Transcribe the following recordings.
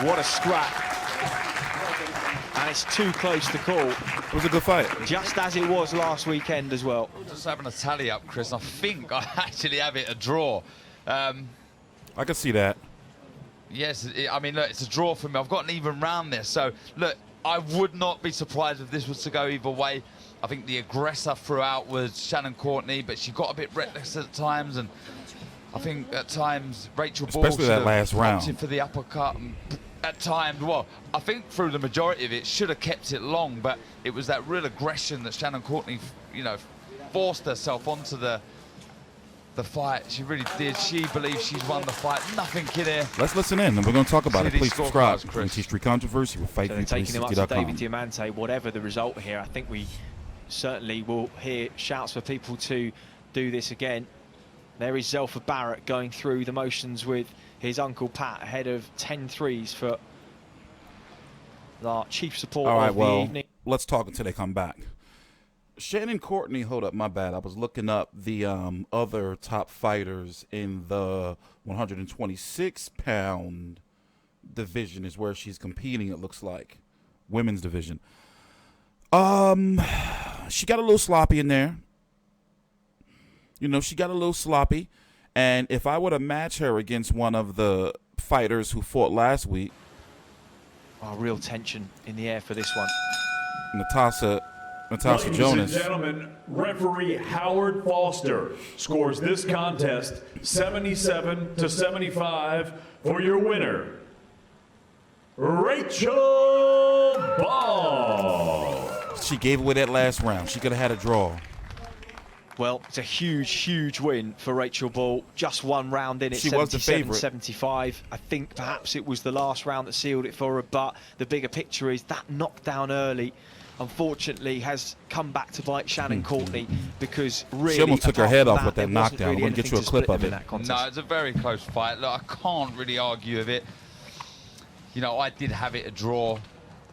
What a scrap. And it's too close to call. It was a good fight. Just as it was last weekend as well. Just having a tally up, Chris. I think I actually have it a draw. I can see that. Yes, I mean, look, it's a draw for me. I've got an even round there. So, look, I would not be surprised if this was to go either way. I think the aggressor throughout was Shannon Courtenay, but she got a bit reckless at times. And I think at times Rachel Ball especially that last round opted for the uppercut. And at times, well, I think through the majority of it, should have kept it long, but it was that real aggression that Shannon Courtenay, you know, forced herself onto the fight. She really did. She believes she's won the fight. Nothing in here. Let's listen in, and we're going to talk about it. Please subscribe to T-Street Controversy with So they're taking him up to David FightView360.com. Diamante. Whatever the result here, I think we certainly will hear shouts for people to do this again. There is Zelfa Barrett going through the motions with his uncle Pat ahead of 10 threes for our chief support of the evening. Let's talk until they come back. Shannon Courtenay, hold up, my bad. I was looking up the other top fighters in the 126-pound division is where she's competing, it looks like. Women's division. She got a little sloppy in there. You know, she got a little sloppy. And if I were to match her against one of the fighters who fought last week. Oh, real tension in the air for this one. Natasha Ladies Jonas. and gentlemen, referee Howard Foster scores this contest 77-75 for your winner, Rachel Ball. She gave away that last round. She could have had a draw. Well, it's a huge, huge win for Rachel Ball. Just one round in, it's She was the favourite. 77-75. I think perhaps it was the last round that sealed it for her, but the bigger picture is that knockdown early, unfortunately, has come back to bite Shannon Courtenay, because really, She almost took her head off with that there wasn't knockdown. really I'm going to get you a anything to clip split of them it. in that contest. No, it's a very close fight. Look, I can't really argue with it. You know, I did have it a draw.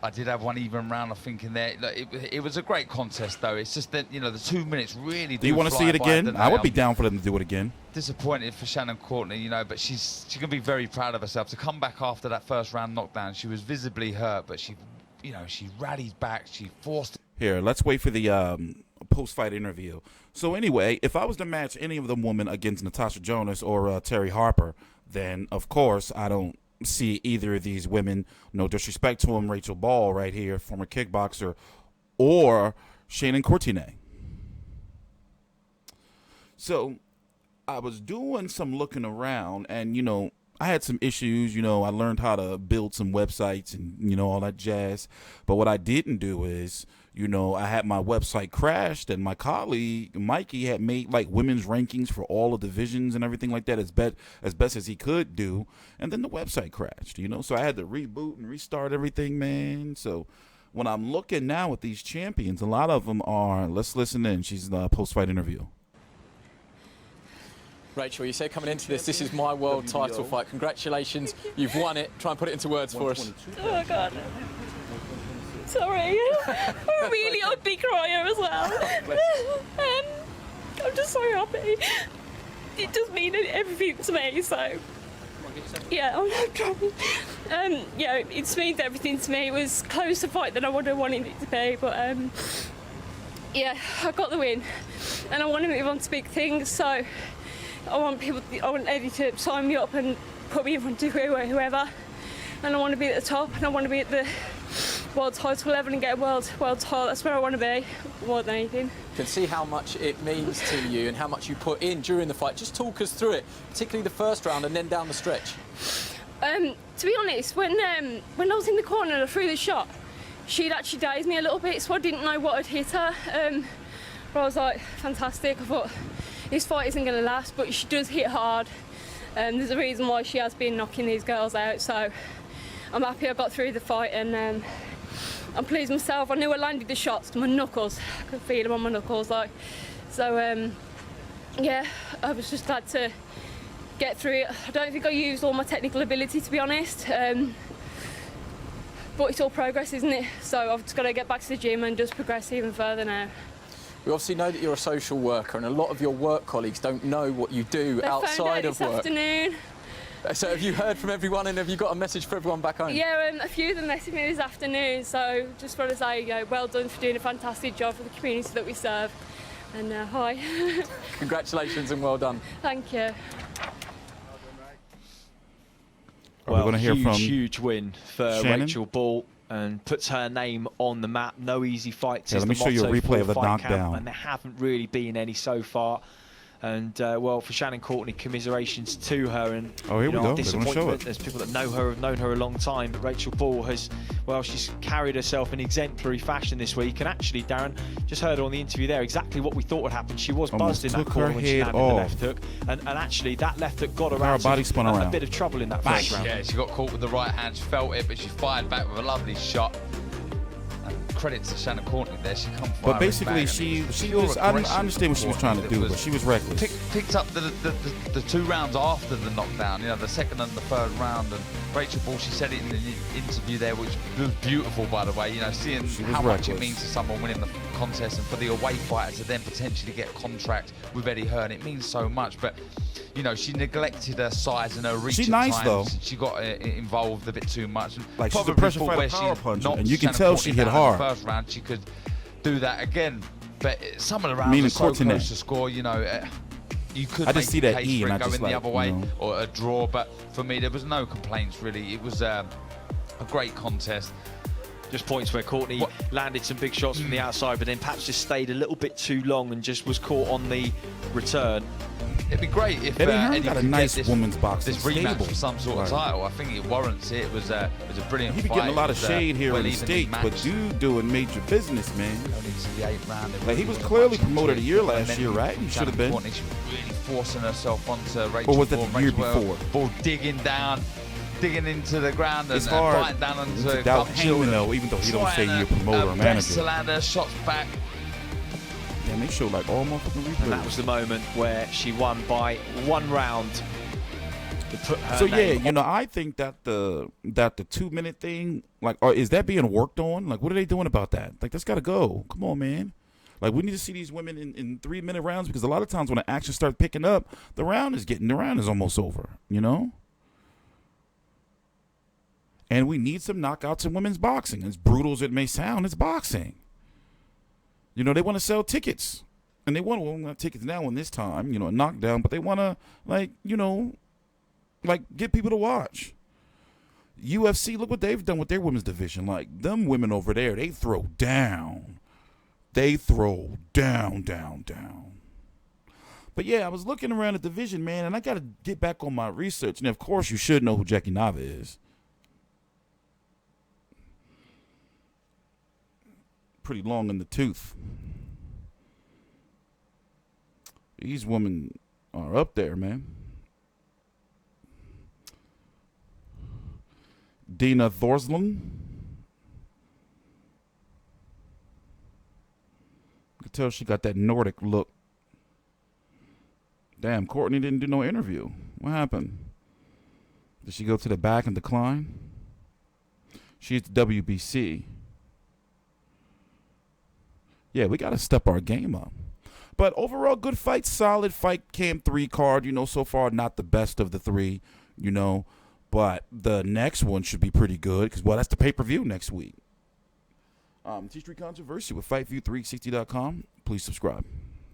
I did have one even round, I think, in there. Look, it was a great contest, though. It's just that, you know, the 2 minutes really Do you want to see it again? I would be down for them to do it again. Disappointed for Shannon Courtenay, you know, but she's going to be very proud of herself. To come back after that first round knockdown, she was visibly hurt, but she, you know, she rallied back. She forced it. Here, let's wait for the post-fight interview. So anyway, if I was to match any of them women against Natasha Jonas or Terry Harper, then, of course, I don't see either of these women, no disrespect to them, Rachel Ball right here, former kickboxer, or Shannon Courtenay. So I was doing some looking around, and, you know, I had some issues. You know, I learned how to build some websites and, you know, all that jazz. But what I didn't do is, you know, I had my website crashed, and my colleague, Mikey, had made, like, women's rankings for all the divisions and everything like that as best as he could do. And then the website crashed, you know. So I had to reboot and restart everything, man. So when I'm looking now at these champions, a lot of them are, let's listen in. She's in the post-fight interview. Rachel, you said coming into this is my world title fight. Congratulations, you've won it. Try and put it into words for us. Oh, God. Sorry. I'm a really ugly crier as well. I'm just so happy. It does mean everything to me, so... Yeah, I'm not trying. Yeah, it means everything to me. It was closer fight than I would have wanted it to be, but yeah, I got the win. And I want to move on to big things, so... I want Eddie to sign me up and put me in front of whoever, and I want to be at the top, and I want to be at the world title level and get a world title. That's where I want to be, more than anything. You can see how much it means to you and how much you put in during the fight. Just talk us through it, particularly the first round and then down the stretch. To be honest, when I was in the corner and I threw the shot, she'd actually dazed me a little bit, so I didn't know what had hit her. But I was like, fantastic. I thought, this fight isn't going to last, but she does hit hard. There's a reason why she has been knocking these girls out, so I'm happy I got through the fight, and I'm pleased myself. I knew I landed the shots to my knuckles. I could feel them on my knuckles, like. So, yeah, I was just glad to get through it. I don't think I used all my technical ability, to be honest. But it's all progress, isn't it? So I've just got to get back to the gym and just progress even further now. We obviously know that you're a social worker, and a lot of your work colleagues don't know what you do outside of work. This afternoon, So have you heard from everyone, and have you got a message for everyone back home? Yeah, a few of them messaged me this afternoon, so just want to say well done for doing a fantastic job for the community that we serve. And hi. Congratulations and well done. Thank you. Are we going to hear from huge win for Shannon? Rachel Ball, and puts her name on the map. No easy fights. Yeah, is let me the show you a motto replay for of the Fight Camp, knockdown. and there haven't really been any so far. And well, for Shannon Courtenay, commiserations to her. And Oh, here we go. our They're gonna show disappointment. it. There's people that know her, have known her a long time. But Rachel Ball has, well, she's carried herself in exemplary fashion this week. And actually, Darren, just heard her on the interview there exactly what we thought would happen. She was Almost buzzed in that took her corner when she head landed the off. left hook, and actually that left hook got her Her out body of spun a around. bit of trouble in that first round. Yeah, she got caught with the right hand. She felt it, but she fired back with a lovely shot. And credit to Shannon Courtenay there. She come But firing basically, back, she and it was was. pure I aggression understand what she was from trying to Courtenay do, that but she was reckless. picked up the 2 rounds after the knockdown, the second and the third round. And Rachel Ball, she said it in the interview there, which was beautiful, by the way, seeing She was how much it reckless. means to someone winning the contest, and for the away fighter to then potentially get a contract with Eddie Hearn. It means so much, but she neglected her size and her reach. She's at nice, times. though. She got involved a bit too much. And Like, she's a probably pressure thought fighter, where power she puncher, knocked and you can Shannon tell she Courtenay hit down in hard. the first round, she could do that again. But some of the rounds Meaning are so Courtenay. close to score, you could I just make see a that case E for and it I going just the like, other way you know. or a draw. But for me, there was no complaints, really. It was a great contest. Just points where Courtenay landed some big shots from the outside, but then perhaps just stayed a little bit too long and just was caught on the return. It'd be great if Eddie Hearn Eddie got a could get nice this, women's boxing this rematch stable. for some sort of Right. title. I think it warrants it. It was a brilliant He be fight. getting a lot It of was shade here in the well-evenly States, but matched. dude doing major business, man. Only to the 8th round. Like, he was Really clearly much into promoted a it. year last Momentum year, right? from He should Shannon have been. Courtenay. She was really forcing herself onto Rachel Or was that Ball. the year Rachel before? Ball digging down, digging into the ground and It's hard biting down onto to doubt gum shield Heyman, and though, even though he don't say trying he a promoter or best manager. to land her shots back. Damn, they show like all motherfucking replays. And that was the moment where she won by 1 round. To put her So name yeah, I think that the 2-minute thing, like, is that being worked on? Like, what are they doing about that? Like, that's got to go. Come on, man. Like, we need to see these women in 3-minute rounds, because a lot of times when the action starts picking up, the round is almost over. And we need some knockouts in women's boxing. As brutal as it may sound, it's boxing. They want to sell tickets, and they want not tickets now in this time, a knockdown, but they want to get people to watch. UFC, look what they've done with their women's division. Like, them women over there, they throw down. They throw down. But yeah, I was looking around the division, man, and I got to get back on my research. And of course, you should know who Jackie Nava is. Pretty long in the tooth. These women are up there, man. Dina Thorslund. You can tell she got that Nordic look. Damn, Courtenay didn't do no interview. What happened? Did she go to the back and decline? She's the WBC. Yeah, we got to step our game up. But overall, good fight, solid fight. Cam 3 card, so far not the best of the 3, But the next one should be pretty good because, that's the pay-per-view next week. TstreeT Controversy with FightView360.com. Please subscribe.